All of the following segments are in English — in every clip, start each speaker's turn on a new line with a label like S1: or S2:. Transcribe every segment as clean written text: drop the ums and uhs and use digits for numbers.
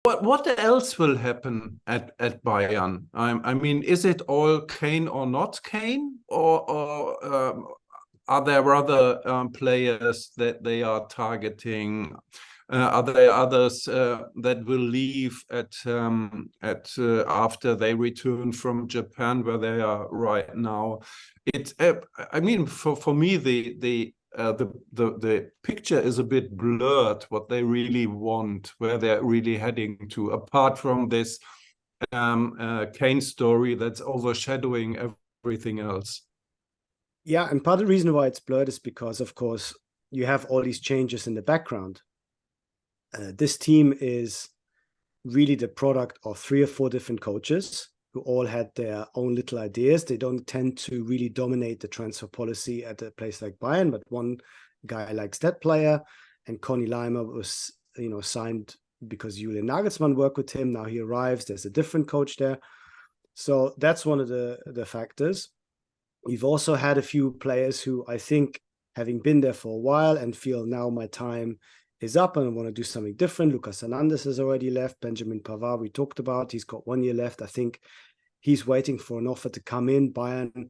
S1: What else will happen at Bayern? I mean, is it all Kane or not Kane, or are there other players that they are targeting? Are there others that will leave at after they return from Japan, where they are right now? I mean, for me, the picture is a bit blurred. What they really want, where they're really heading to, apart from this Kane story that's overshadowing everything else.
S2: Yeah, and part of the reason why it's blurred is because, of course, you have all these changes in the background. This team is really the product of 3 or 4 different coaches who all had their own little ideas. They don't tend to really dominate the transfer policy at a place like Bayern, but one guy likes that player, and Conny Leimer was, signed because Julian Nagelsmann worked with him. Now he arrives, there's a different coach there. So that's one of the factors. We've also had a few players who I think, having been there for a while and feel now my time is up and I want to do something different. Lucas Hernandez has already left. Benjamin Pavard, we talked about. He's got 1 year left. I think he's waiting for an offer to come in. Bayern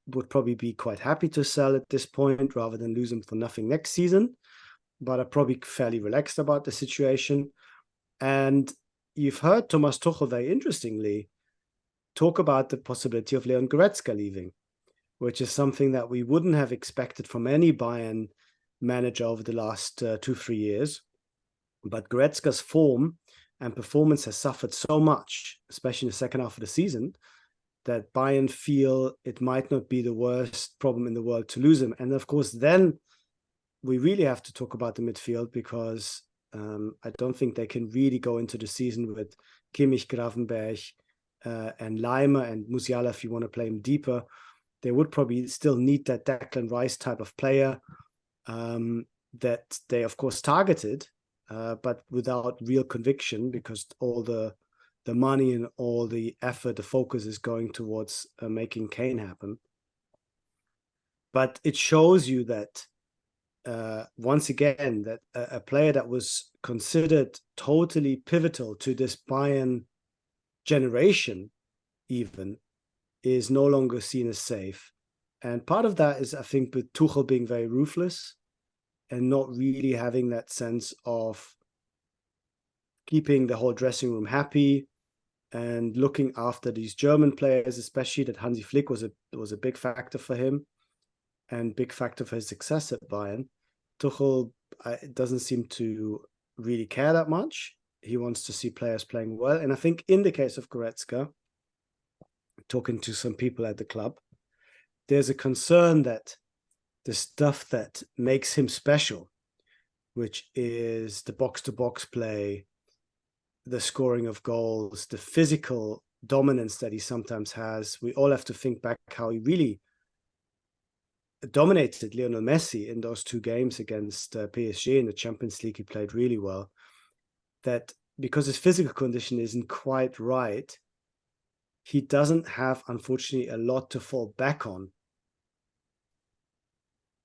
S2: would probably be quite happy to sell at this point rather than lose him for nothing next season. But are probably fairly relaxed about the situation. And you've heard Thomas Tuchel, very interestingly, talk about the possibility of Leon Goretzka leaving, which is something that we wouldn't have expected from any Bayern manager over the last 2-3 years. But Goretzka's form and performance has suffered so much, especially in the second half of the season, that Bayern feel it might not be the worst problem in the world to lose him. And of course, then we really have to talk about the midfield, because I don't think they can really go into the season with Kimmich, Gravenberch, and Leimer and Musiala if you want to play him deeper. They would probably still need that Declan Rice type of player that they, of course, targeted, but without real conviction, because all the money and all the effort, the focus is going towards making Kane happen. But it shows you that, once again, that a player that was considered totally pivotal to this Bayern generation even is no longer seen as safe. And part of that is, I think, with Tuchel being very ruthless and not really having that sense of keeping the whole dressing room happy and looking after these German players, especially that Hansi Flick was a big factor for him and big factor for his success at Bayern. Tuchel doesn't seem to really care that much. He wants to see players playing well. And I think in the case of Goretzka, talking to some people at the club, there's a concern that the stuff that makes him special, which is the box-to-box play, the scoring of goals, the physical dominance that he sometimes has. We all have to think back how he really dominated Lionel Messi in those 2 games against PSG in the Champions League. He played really well. That because his physical condition isn't quite right, he doesn't have, unfortunately, a lot to fall back on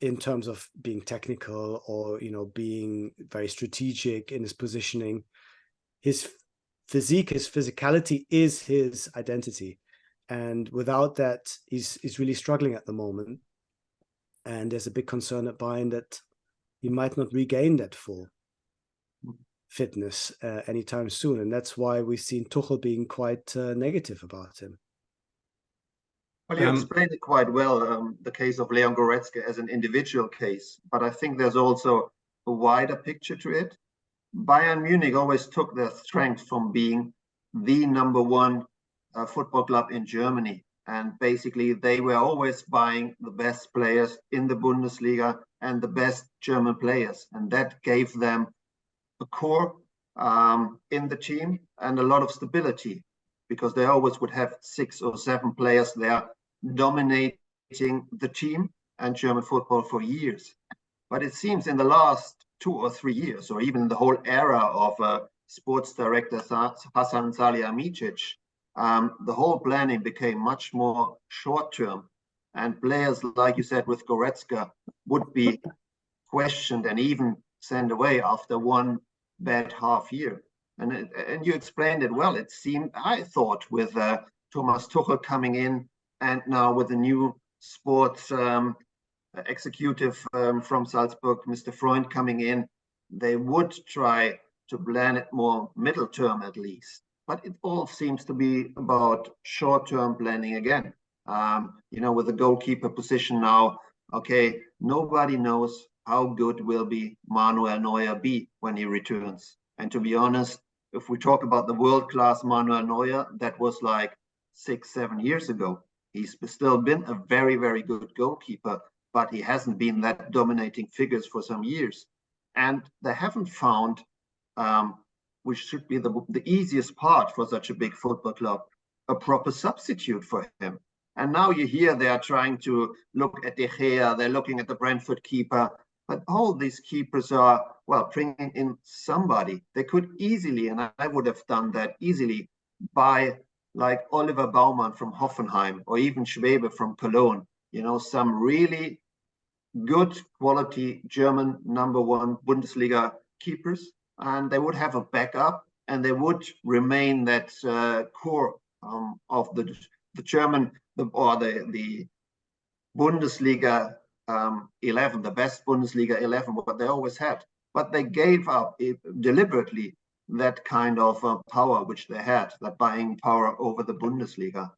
S2: in terms of being technical or, being very strategic in his positioning. His physique, his physicality is his identity. And without that, he's really struggling at the moment. And there's a big concern at Bayern that he might not regain that full fitness anytime soon. And that's why we've seen Tuchel being quite negative about him.
S3: Well, you explained it quite well, the case of Leon Goretzka as an individual case, but I think there's also a wider picture to it. Bayern Munich always took their strength from being the number 1 football club in Germany. And basically, they were always buying the best players in the Bundesliga and the best German players. And that gave them a core in the team and a lot of stability, because they always would have 6 or 7 players there dominating the team and German football for years. But it seems in the last 2 or 3 years, or even the whole era of sports director Hasan Salihamidzic, the whole planning became much more short-term. And players, like you said, with Goretzka, would be questioned and even sent away after 1 bad half year. And you explained it well. It seemed, I thought, with Thomas Tuchel coming in, and now with the new sports executive from Salzburg, Mr. Freund, coming in, they would try to plan it more middle term at least. But it all seems to be about short-term planning again. You know, with the goalkeeper position now, okay, nobody knows how good will be Manuel Neuer be when he returns. And to be honest, if we talk about the world-class Manuel Neuer, that was like 6-7 years ago. He's still been a very, very good goalkeeper, but he hasn't been that dominating figures for some years. And they haven't found, which should be the easiest part for such a big football club, a proper substitute for him. And now you hear they are trying to look at De Gea, they're looking at the Brentford keeper, but all these keepers are, well, bringing in somebody. They could easily, and I would have done that easily, buy like Oliver Baumann from Hoffenheim or even Schwebe from Cologne, you know, some really good quality German #1 Bundesliga keepers, and they would have a backup, and they would remain that core of the German or the Bundesliga 11, the best Bundesliga 11, what they always had. But they gave up deliberately that kind of power which they had, that buying power over the Bundesliga.